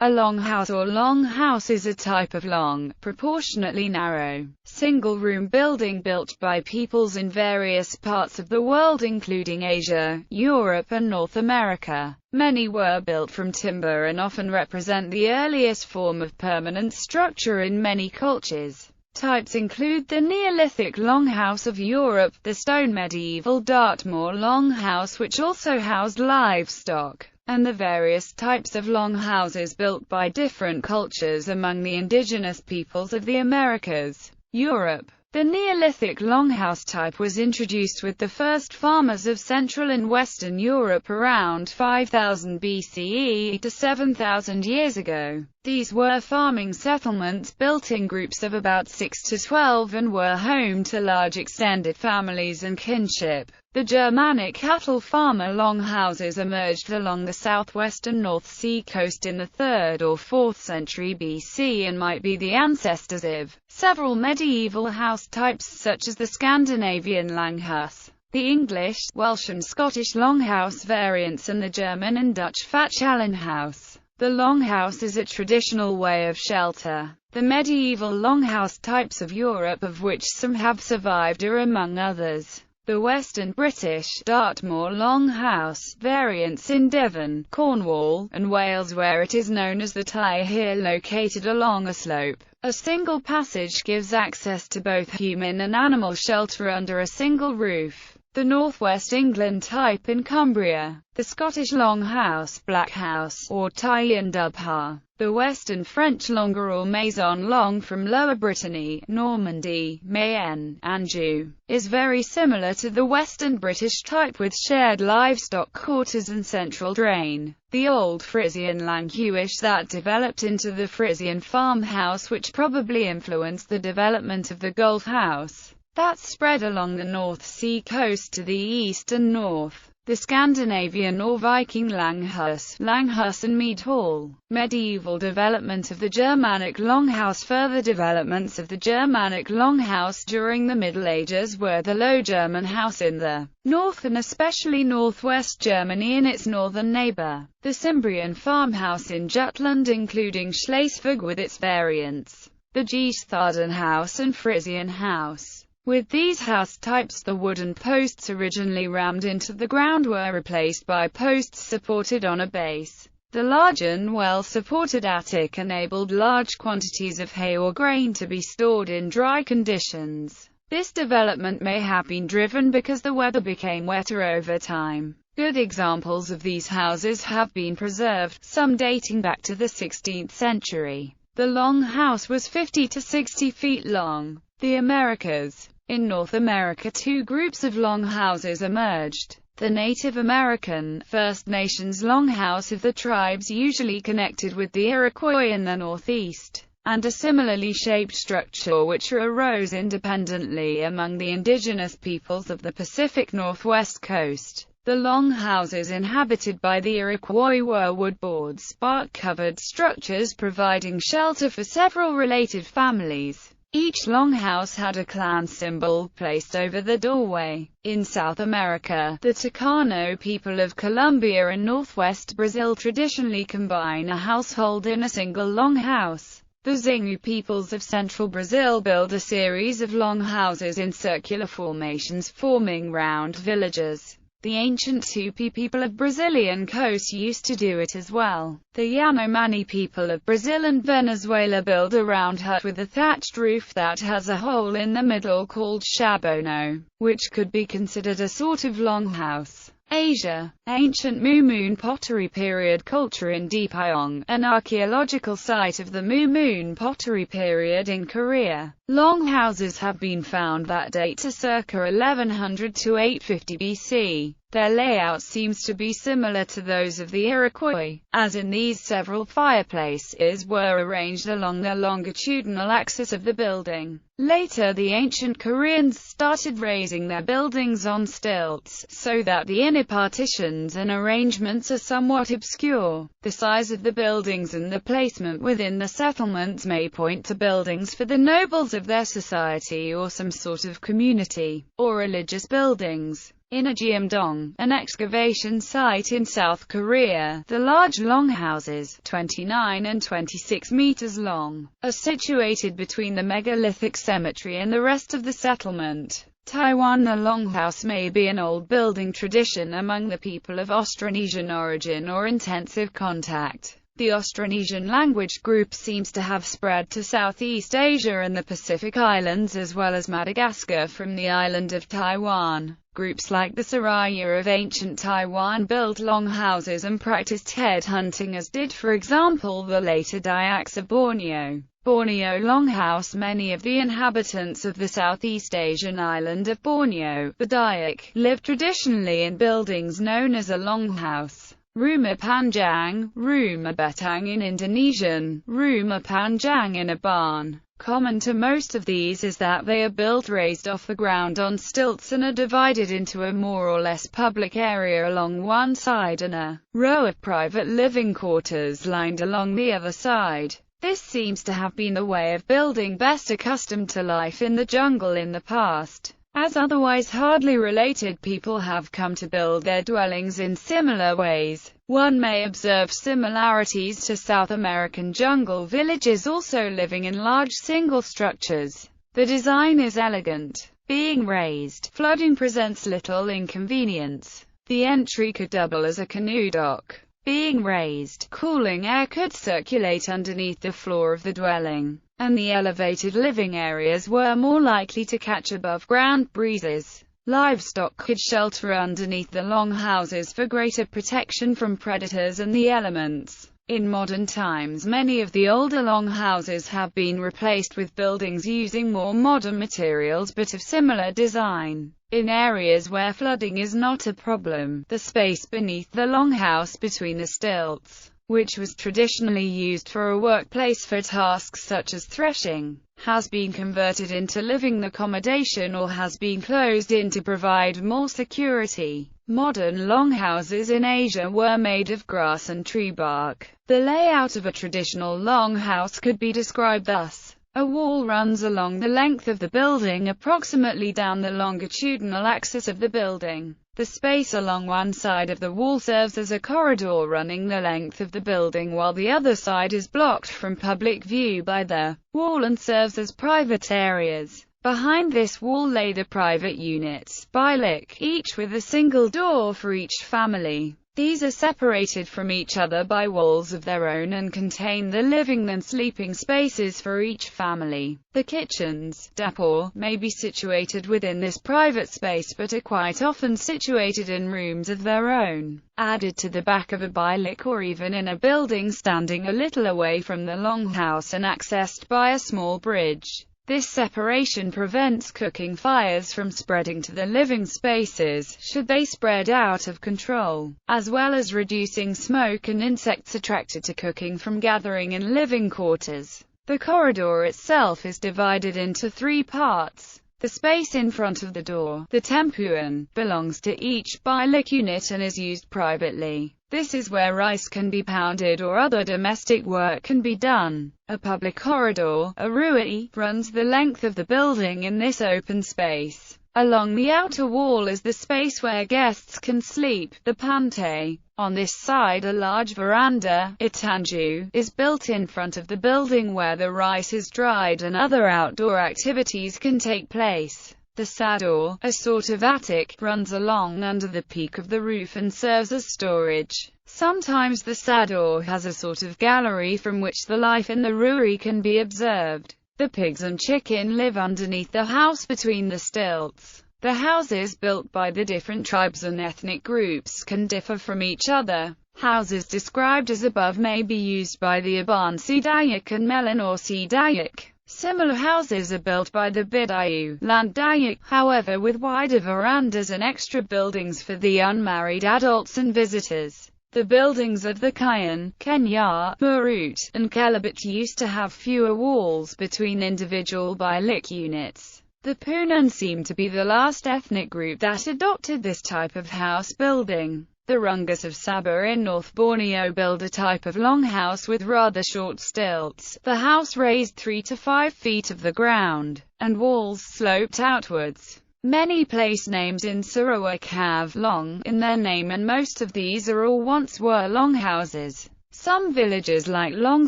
A longhouse or longhouse is a type of long, proportionately narrow, single-room building built by peoples in various parts of the world including Asia, Europe and North America. Many were built from timber and often represent the earliest form of permanent structure in many cultures. Types include the Neolithic longhouse of Europe, the stone medieval Dartmoor longhouse which also housed livestock, and the various types of longhouses built by different cultures among the indigenous peoples of the Americas. Europe. The Neolithic longhouse type was introduced with the first farmers of Central and Western Europe around 5000 BCE to 7000 years ago. These were farming settlements built in groups of about 6 to 12 and were home to large extended families and kinship. The Germanic cattle farmer longhouses emerged along the southwestern North Sea coast in the 3rd or 4th century BC and might be the ancestors of several medieval house types such as the Scandinavian Langhuis, the English, Welsh and Scottish longhouse variants and the German and Dutch Fatchalenhouse. The longhouse is a traditional way of shelter. The medieval longhouse types of Europe, of which some have survived, are among others the Western British Dartmoor longhouse variants in Devon, Cornwall, and Wales where it is known as the Tye Here, located along a slope. A single passage gives access to both human and animal shelter under a single roof. The Northwest England type in Cumbria, the Scottish longhouse, Black House, or Tyen Dubha, the Western French longueur or maison longue from Lower Brittany, Normandy, Mayenne, Anjou, is very similar to the Western British type with shared livestock quarters and central drain. The Old Frisian Langhuis that developed into the Frisian farmhouse which probably influenced the development of the Gulf house that spread along the North Sea coast to the east and north. The Scandinavian or Viking Langhuis, Langhus and Mead Hall. Medieval development of the Germanic longhouse. Further developments of the Germanic longhouse during the Middle Ages were the Low German house in the north and especially northwest Germany and its northern neighbor, the Cimbrian farmhouse in Jutland including Schleswig with its variants, the Geesthaden house and Frisian house. With these house types, the wooden posts originally rammed into the ground were replaced by posts supported on a base. The large and well-supported attic enabled large quantities of hay or grain to be stored in dry conditions. This development may have been driven because the weather became wetter over time. Good examples of these houses have been preserved, some dating back to the 16th century. The longhouse was 50 to 60 feet long. The Americas. In North America, two groups of longhouses emerged. The Native American, First Nations longhouse of the tribes usually connected with the Iroquois in the Northeast, and a similarly shaped structure which arose independently among the indigenous peoples of the Pacific Northwest coast. The longhouses inhabited by the Iroquois were wood boards, bark-covered structures providing shelter for several related families. Each longhouse had a clan symbol placed over the doorway. In South America, the Tucano people of Colombia and northwest Brazil traditionally combine a household in a single longhouse. The Xingu peoples of central Brazil build a series of longhouses in circular formations forming round villages. The ancient Tupi people of Brazilian coast used to do it as well. The Yanomami people of Brazil and Venezuela build a round hut with a thatched roof that has a hole in the middle called shabono, which could be considered a sort of longhouse. Asia. Ancient Mumun pottery period culture in Deepyong, an archaeological site of the Mumun pottery period in Korea. Longhouses have been found that date to circa 1100 to 850 BC. Their layout seems to be similar to those of the Iroquois, as in these several fireplaces were arranged along the longitudinal axis of the building. Later the ancient Koreans started raising their buildings on stilts, so that the inner partitions and arrangements are somewhat obscure. The size of the buildings and the placement within the settlements may point to buildings for the nobles of their society or some sort of community, or religious buildings. In Ajeomdong, an excavation site in South Korea, the large longhouses, 29 and 26 meters long, are situated between the megalithic cemetery and the rest of the settlement. Taiwan. The longhouse may be an old building tradition among the people of Austronesian origin or intensive contact. The Austronesian language group seems to have spread to Southeast Asia and the Pacific Islands as well as Madagascar from the island of Taiwan. Groups like the Saraya of ancient Taiwan built longhouses and practiced head hunting, as did for example the later Dayaks of Borneo. Borneo Longhouse. Many of the inhabitants of the Southeast Asian island of Borneo, the Dayak, live traditionally in buildings known as a longhouse. Rumah panjang, rumah batang in Indonesian, rumah panjang in a barn. Common to most of these is that they are built raised off the ground on stilts and are divided into a more or less public area along one side and a row of private living quarters lined along the other side. This seems to have been the way of building best accustomed to life in the jungle in the past, as otherwise hardly related people have come to build their dwellings in similar ways. One may observe similarities to South American jungle villages also living in large single structures. The design is elegant. Being raised, flooding presents little inconvenience. The entry could double as a canoe dock. Being raised, cooling air could circulate underneath the floor of the dwelling, and the elevated living areas were more likely to catch above-ground breezes. Livestock could shelter underneath the longhouses for greater protection from predators and the elements. In modern times, many of the older longhouses have been replaced with buildings using more modern materials but of similar design. In areas where flooding is not a problem, the space beneath the longhouse between the stilts, which was traditionally used for a workplace for tasks such as threshing, has been converted into living accommodation or has been closed in to provide more security. Modern longhouses in Asia were made of grass and tree bark. The layout of a traditional longhouse could be described thus. A wall runs along the length of the building approximately down the longitudinal axis of the building. The space along one side of the wall serves as a corridor running the length of the building while the other side is blocked from public view by the wall and serves as private areas. Behind this wall lay the private units, bilik, each with a single door for each family. These are separated from each other by walls of their own and contain the living and sleeping spaces for each family. The kitchens, dapur, may be situated within this private space but are quite often situated in rooms of their own, added to the back of a bilik or even in a building standing a little away from the longhouse and accessed by a small bridge. This separation prevents cooking fires from spreading to the living spaces, should they spread out of control, as well as reducing smoke and insects attracted to cooking from gathering in living quarters. The corridor itself is divided into three parts. The space in front of the door, the tempuan, belongs to each bilik unit and is used privately. This is where rice can be pounded or other domestic work can be done. A public corridor, a rui, runs the length of the building in this open space. Along the outer wall is the space where guests can sleep, the pante. On this side a large veranda, itanju, is built in front of the building where the rice is dried and other outdoor activities can take place. The sador, a sort of attic, runs along under the peak of the roof and serves as storage. Sometimes the sador has a sort of gallery from which the life in the rui can be observed. The pigs and chicken live underneath the house between the stilts. The houses built by the different tribes and ethnic groups can differ from each other. Houses described as above may be used by the Abangan C Dayak and North C Dayak. Similar houses are built by the Bidayu Land Dayak, however with wider verandas and extra buildings for the unmarried adults and visitors. The buildings of the Kayan, Kenya, Murut, and Kelabit used to have fewer walls between individual bilik units. The Punan seem to be the last ethnic group that adopted this type of house building. The Rungus of Sabah in North Borneo build a type of longhouse with rather short stilts, the house raised 3 to 5 feet of the ground, and walls sloped outwards. Many place names in Sarawak have long in their name, and most of these are or once were longhouses. Some villages like Long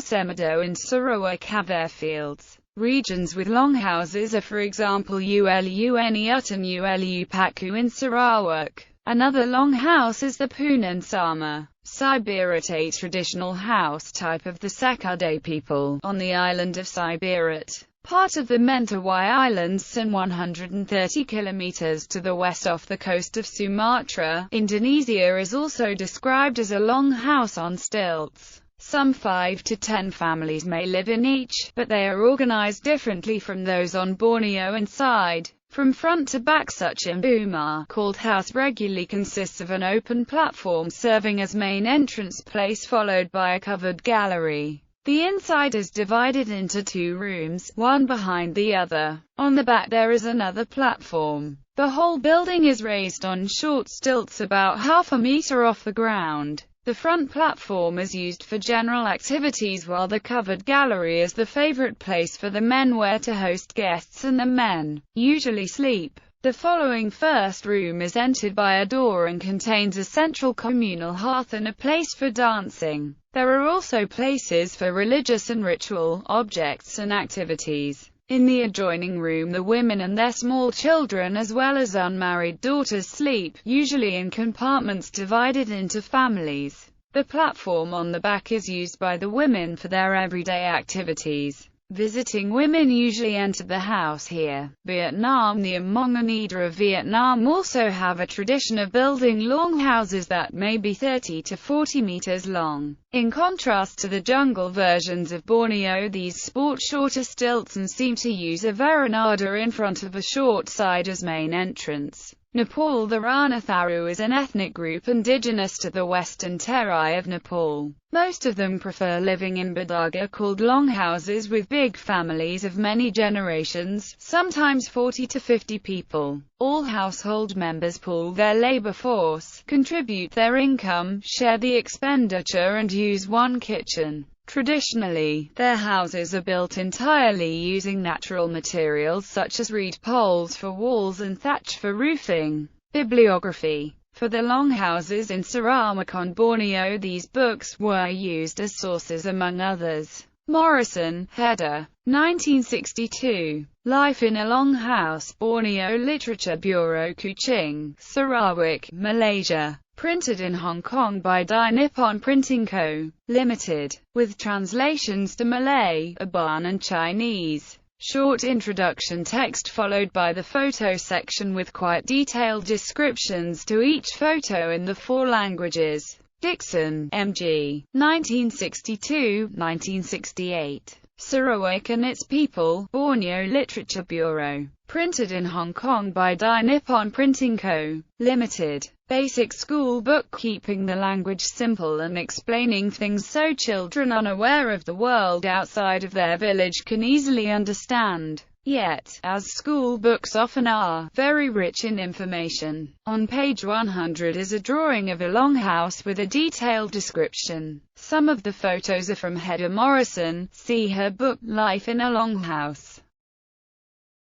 Semedo in Sarawak have airfields. Regions with longhouses are, for example, Ulu Utan Ulu Paku in Sarawak. Another longhouse is the Punan Sama Sibirit, a traditional house type of the Sakade people on the island of Sibirit, part of the Mentawai Islands, some 130 kilometers to the west off the coast of Sumatra. Indonesia is also described as a longhouse on stilts. Some 5 to 10 families may live in each, but they are organized differently from those on Borneo and side. From front to back, such a buma, called house, regularly consists of an open platform serving as main entrance place, followed by a covered gallery. The inside is divided into 2 rooms, one behind the other. On the back there is another platform. The whole building is raised on short stilts about half a meter off the ground. The front platform is used for general activities, while the covered gallery is the favorite place for the men where to host guests, and the men usually sleep. The following first room is entered by a door and contains a central communal hearth and a place for dancing. There are also places for religious and ritual objects and activities. In the adjoining room, the women and their small children as well as unmarried daughters sleep, usually in compartments divided into families. The platform on the back is used by the women for their everyday activities. Visiting women usually enter the house here. Vietnam. The Hmong and Ida of Vietnam also have a tradition of building longhouses that may be 30 to 40 meters long. In contrast to the jungle versions of Borneo, these sport shorter stilts and seem to use a verandah in front of a short side as main entrance. Nepal. The Ranatharu is an ethnic group indigenous to the western Terai of Nepal. Most of them prefer living in badaga, called longhouses, with big families of many generations, sometimes 40 to 50 people. All household members pool their labor force, contribute their income, share the expenditure, and use one kitchen. Traditionally, their houses are built entirely using natural materials such as reed poles for walls and thatch for roofing. Bibliography. For the longhouses in Sarawak on Borneo, these books were used as sources among others. Morrison, Hedda. 1962. Life in a Longhouse. Borneo Literature Bureau, Kuching, Sarawak, Malaysia. Printed in Hong Kong by Dai Nippon Printing Co., Limited, with translations to Malay, Iban and Chinese. Short introduction text followed by the photo section with quite detailed descriptions to each photo in the 4 languages. Dixon, M.G. 1962-1968. Sarawak and Its People, Borneo Literature Bureau. Printed in Hong Kong by Dai Nippon Printing Co., Limited. Basic school book, keeping the language simple and explaining things so children unaware of the world outside of their village can easily understand. Yet, as school books often are, very rich in information. On page 100 is a drawing of a longhouse with a detailed description. Some of the photos are from Hedda Morrison. See her book, Life in a Longhouse.